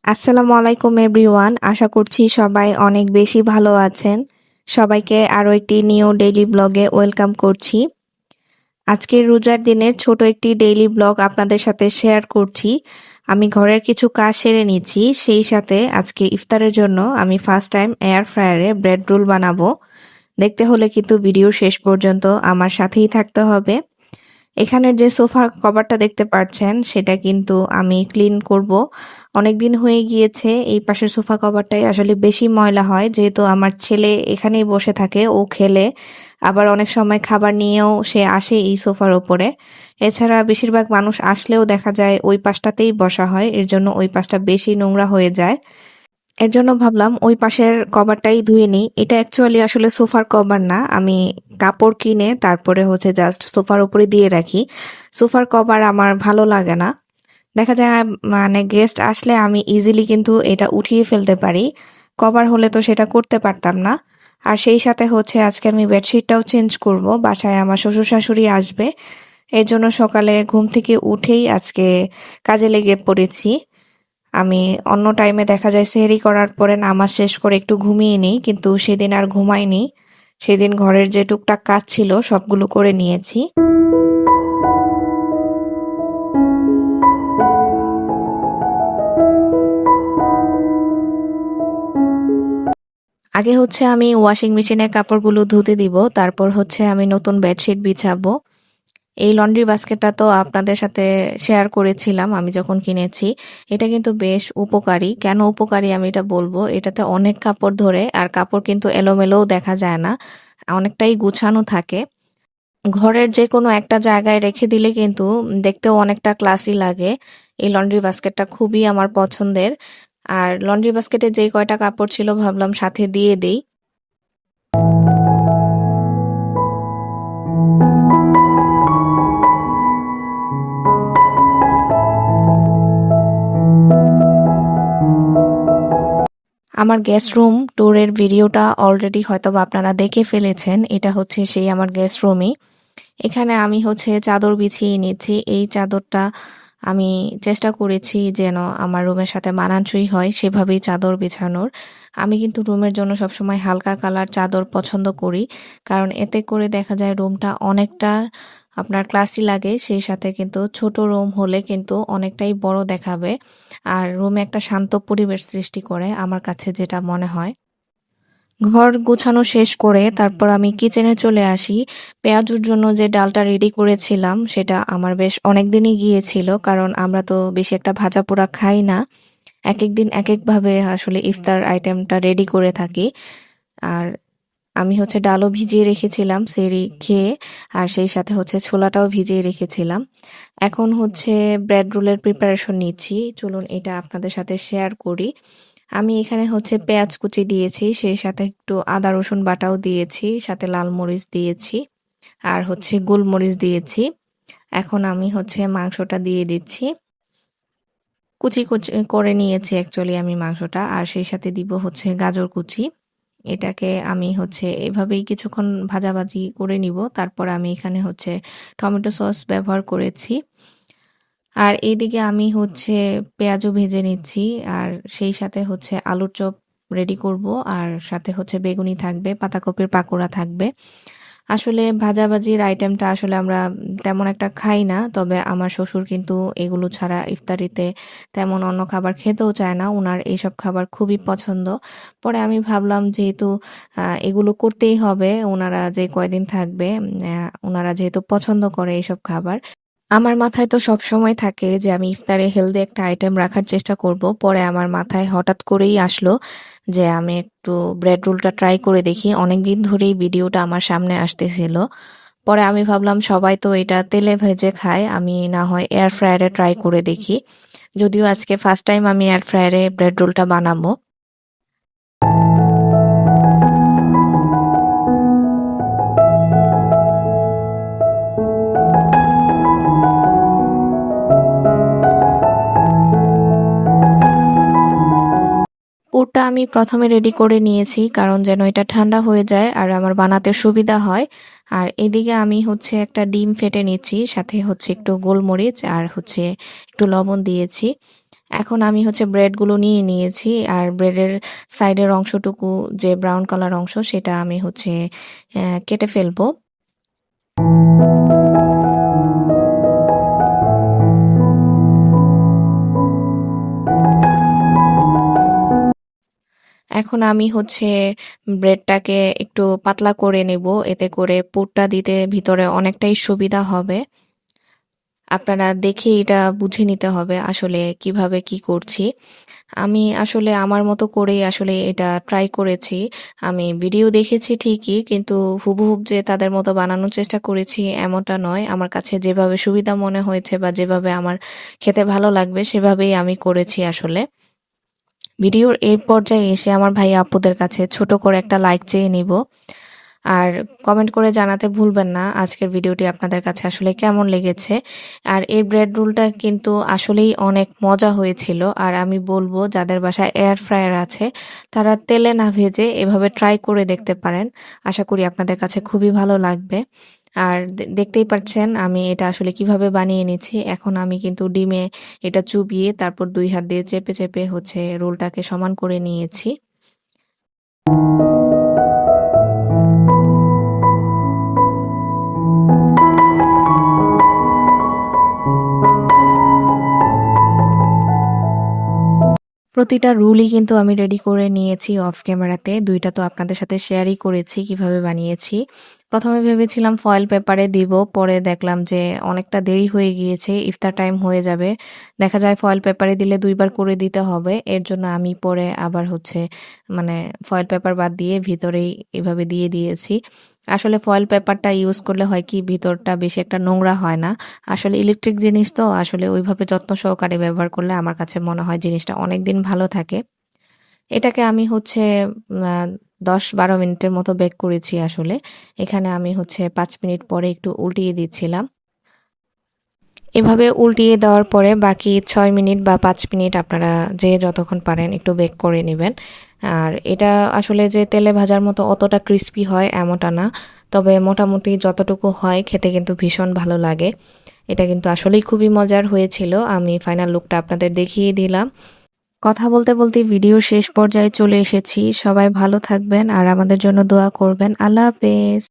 আসসালামু আলাইকুম এভরিওয়ান, আশা করছি সবাই অনেক বেশি ভালো আছেন। সবাইকে আরও একটি নিউ ডেইলি ব্লগে ওয়েলকাম করছি। আজকে রোজার দিনের ছোট একটি ডেইলি ব্লগ আপনাদের সাথে শেয়ার করছি। আমি ঘরের কিছু কাজ সেরে নিচ্ছি, সেই সাথে আজকে ইফতারের জন্য আমি ফার্স্ট টাইম এয়ার ফ্রায়ারে ব্রেড রোল বানাবো। দেখতে হলে কিন্তু ভিডিও শেষ পর্যন্ত আমার সাথেই থাকতে হবে। এখানের যে সোফার কভারটা দেখতে পাচ্ছেন সেটা কিন্তু আমি ক্লিন করব। অনেক দিন হয়ে গিয়েছে, এই পাশের সোফা কভারটাই আসলে বেশি ময়লা হয়, যেহেতু আমার ছেলে এখানেই বসে থাকে, ও খেলে আবার অনেক সময় খাবার নিয়েও সে আসে এই সোফার ওপরে। এছাড়া বেশিরভাগ মানুষ আসলেও দেখা যায় ওই পাশটাতেই বসা হয়, এর জন্য ওই পাশটা বেশি নোংরা হয়ে যায়। এর জন্য ভাবলাম ওই পাশের কভারটাই ধুয়ে নিই। এটা অ্যাকচুয়ালি আসলে সোফার কভার না, আমি কাপড় কিনে তারপরে জাস্ট সোফার উপরে দিয়ে রাখি। সোফার কভার আমার ভালো লাগে না। দেখা যায় মানে গেস্ট আসলে আমি ইজিলি কিন্তু এটা উঠিয়ে ফেলতে পারি, কভার হলে তো সেটা করতে পারতাম না। আর সেই সাথে আজকে আমি বেডশিটটাও চেঞ্জ করব, বাসায় আমার শ্বশুর শাশুড়ি আসবে। এর জন্য সকালে ঘুম থেকে উঠেই আজকে কাজে লেগে পড়েছি। আমি অন্য টাইমে দেখা যায় সেহরি করার পরে নামাজ শেষ করে একটু ঘুমিয়ে নিই, কিন্তু সেদিন আর ঘুমাইনি। সেদিন ঘরের যে টুকটাক কাজ ছিল সবগুলো করে নিয়েছি। আগে আমি ওয়াশিং মেশিনে কাপড়গুলো ধুতে দিব, তারপর আমি নতুন বেডশিট বিছাবো। এই লন্ড্রি বাস্কেটটা তো আপনাদের সাথে শেয়ার করেছিলাম আমি যখন কিনেছি। এটা কিন্তু বেশ উপকারী। কেন উপকারী আমি এটা বলবো, এটাতে অনেক কাপড় ধরে, আর কাপড় কিন্তু এলোমেলোও দেখা যায় না, অনেকটাই গুছানো থাকে। ঘরের যে কোনো একটা জায়গায় রেখে দিলে কিন্তু দেখতেও অনেকটা ক্লাসি লাগে। এই লন্ড্রি বাস্কেটটা খুবই আমার পছন্দের। আর লন্ড্রি বাস্কেটে যে কয়টা কাপড় ছিল ভাবলাম সাথে দিয়ে দেই। আমার গেস্ট রুম ট্যুরের ভিডিওটা অলরেডি হয়তোবা আপনারা দেখে ফেলেছেন। এটা সেই আমার গেস্ট রুমই। এখানে আমি চাদর বিছিয়ে নিচ্ছি। এই চাদরটা আমি চেষ্টা করেছি যেন আমার রুমের সাথে মানানসই হয়, সেভাবেই চাদর বিছানোর। আমি কিন্তু রুমের জন্য সবসময় হালকা কালার চাদর পছন্দ করি, কারণ এতে করে দেখা যায় রুমটা অনেকটা আপনার ক্লাসি লাগে। সেই সাথে কিন্তু ছোট রুম হলে কিন্তু অনেকটাই বড় দেখাবে, আর রুমে একটা শান্ত পরিবেশ সৃষ্টি করে, আমার কাছে যেটা মনে হয়। ঘর গোছানো শেষ করে তারপর আমি কিচেনে চলে আসি। পেঁয়াজুর জন্য যে ডালটা রেডি করেছিলাম সেটা আমার বেশ অনেক দিনই গিয়েছিল, কারণ আমরা তো বেশি একটা ভাজা পোড়া খাই না। এক এক দিন এক একভাবে আসলে ইফতার আইটেমটা রেডি করে থাকি। আর আমি ডালও ভিজিয়ে রেখেছিলাম সেহরি খেয়ে, আর সেই সাথে ছোলাটাও ভিজিয়ে রেখেছিলাম। এখন ব্রেড রোলের প্রিপারেশন নিচ্ছি, চলুন এটা আপনাদের সাথে শেয়ার করি। আমি এখানে পেঁয়াজ কুচি দিয়েছি, সেই সাথে একটু আদা রসুন বাটাও দিয়েছি, সাথে লাল মরিচ দিয়েছি, আর গোলমরিচ দিয়েছি। এখন আমি মাংসটা দিয়ে দিচ্ছি। কুচি কুচি করে নিয়েছি অ্যাকচুয়ালি আমি মাংসটা, আর সেই সাথে দিব গাজর কুচি। এটাকে আমি এভাবেই কিছুক্ষণ ভাজাভাজি করে নিব। তারপর আমি এখানে টমেটো সস ব্যবহার করেছি। আর এইদিকে আমি পেঁয়াজও ভেজে নিচ্ছি, আর সেই সাথে আলুর চপ রেডি করব, আর সাথে বেগুনি থাকবে, পাতাকপির পাকোড়া থাকবে। আসলে ভাজাভাজির আইটেমটা আসলে আমরা তেমন একটা খাই না, তবে আমার শ্বশুর কিন্তু এগুলো ছাড়া ইফতারিতে তেমন অন্য খাবার খেতেও চায় না, ওনার এইসব খাবার খুবই পছন্দ। পরে আমি ভাবলাম যেহেতু এগুলো করতেই হবে, ওনারা যে কয়দিন থাকবে, ওনারা যেহেতু পছন্দ করে এইসব খাবার। আমার মাথায় তো সব সময় থাকে যে আমি ইফতারে হেলদি একটা আইটেম রাখার চেষ্টা করব। পরে আমার মাথায় হঠাৎ করেই আসলো যে আমি একটু ব্রেড রোলটা ট্রাই করে দেখি। অনেকদিন ধরেই ভিডিওটা আমার সামনে আসতেছিল। পরে আমি ভাবলাম সবাই তো এটা তেলে ভেজে খায়, আমি না হয় এয়ার ফ্রায়ারে ট্রাই করে দেখি। যদিও আজকে ফার্স্ট টাইম আমি এয়ার ফ্রায়ারে ব্রেড রোলটা বানাবো। পুরটা আমি প্রথমে রেডি করে নিয়েছি, কারণ যেন এটা ঠান্ডা হয়ে যায় আর আমার বানাতে সুবিধা হয়। আর এদিকে আমি একটা ডিম ফেটে নিচ্ছি, সাথে একটু গোলমরিচ আর একটু লবণ দিয়েছি। এখন আমি হচ্ছে ব্রেডগুলো নিয়ে নিয়েছি আর ব্রেডের সাইডের অংশটুকু যে ব্রাউন কালার অংশ সেটা আমি হচ্ছে কেটে ফেলবো। এখন আমি হচ্ছে ব্রেডটাকে একটু পাতলা করে নেব, এতে করে পুরটা দিতে ভিতরে অনেকটাই সুবিধা হবে। আপনারা দেখে এটা বুঝে নিতে হবে আসলে কিভাবে কি করছি। আমি আসলে আমার মতো করেই আসলে এটা ট্রাই করেছি। আমি ভিডিও দেখেছি ঠিকই, কিন্তু হুবহুব যে তাদের মতো বানানোর চেষ্টা করেছি এমনটা নয়। আমার কাছে যেভাবে সুবিধা মনে হয়েছে বা যেভাবে আমার খেতে ভালো লাগবে সেভাবেই আমি করেছি আসলে। ভিডিওর এই পর্যায়ে এসে আমার ভাই আপুদের কাছে ছোট করে একটা লাইক চেয়ে নিব। আর কমেন্ট করে জানাতে ভুলবেন না আজকের ভিডিওটি আপনাদের কাছে আসলে কেমন লেগেছে। আর এই ব্রেড রোলটা কিন্তু আসলেই অনেক মজা হয়েছিল। আর আমি বলবো যাদের বাসায় এয়ার ফ্রায়ার আছে তারা তেলে না ভেজে এভাবে ট্রাই করে দেখতে পারেন। আশা করি আপনাদের কাছে খুবই ভালো লাগবে। আর দেখতেই পাচ্ছেন আমি এটা আসলে কিভাবে বানিয়ে নিচ্ছি। এখন আমি কিন্তু ডিমে এটা চুবিয়ে তারপর 2 হাত দিয়ে চেপে চেপে হচ্ছে রোলটাকে সমান করে নিয়েছি। প্রতিটা রুলই কিন্তু আমি রেডি করে নিয়েছি অফ ক্যামেরাতে। ২ টা তো আপনাদের সাথে শেয়ারই করেছি কিভাবে বানিয়েছি। ১ম এ ভেবেছিলাম ফয়েল পেপারে দিব, পরে দেখলাম যে অনেকটা দেরি হয়ে গিয়েছে, ইফতার টাইম হয়ে যাবে। দেখা যায় ফয়েল পেপারে দিলে ২ বার করে দিতে হবে। এর জন্য আমি পরে আবার হচ্ছে মানে ফয়েল পেপার বাদ দিয়ে ভিতরেই এভাবে দিয়ে দিয়েছি। আসলে ফয়েল পেপারটা ইউজ করলে হয় কি ভিতরটা বেশি একটা নোংরা হয় না। আসলে ইলেকট্রিক জিনিস তো আসলে ওইভাবে যত্ন সহকারে ব্যবহার করলে আমার কাছে মনে হয় জিনিসটা অনেকদিন ভালো থাকে। এটাকে আমি হচ্ছে ১০-১২ মিনিটের মতো বেক করেছি আসলে। এখানে আমি হচ্ছে ৫ মিনিট পরে একটু উল্টিয়ে দিচ্ছিলাম। এভাবে উল্টিয়ে দেওয়ার পরে বাকি ৬ মিনিট বা ৫ মিনিট আপনারা যে যতক্ষণ পারেন একটু বেক করে নিবেন। আর এটা আসলে যে তেলে ভাজার মতো অতটা ক্রিস্পি হয় এমনটা না। তবে মোটামুটি যতটুকু হয় খেতে কিন্তু ভীষণ ভালো লাগে। এটা কিন্তু আসলেই খুবই মজার হয়েছিল। আমি ফাইনাল লুকটা আপনাদের দেখিয়ে দিলাম। কথা বলতে বলতে ভিডিওর শেষ পর্যায়ে চলে এসেছি। সবাই ভালো থাকবেন আর আমাদের জন্য দোয়া করবেন। আল্লাহ হাফেজ।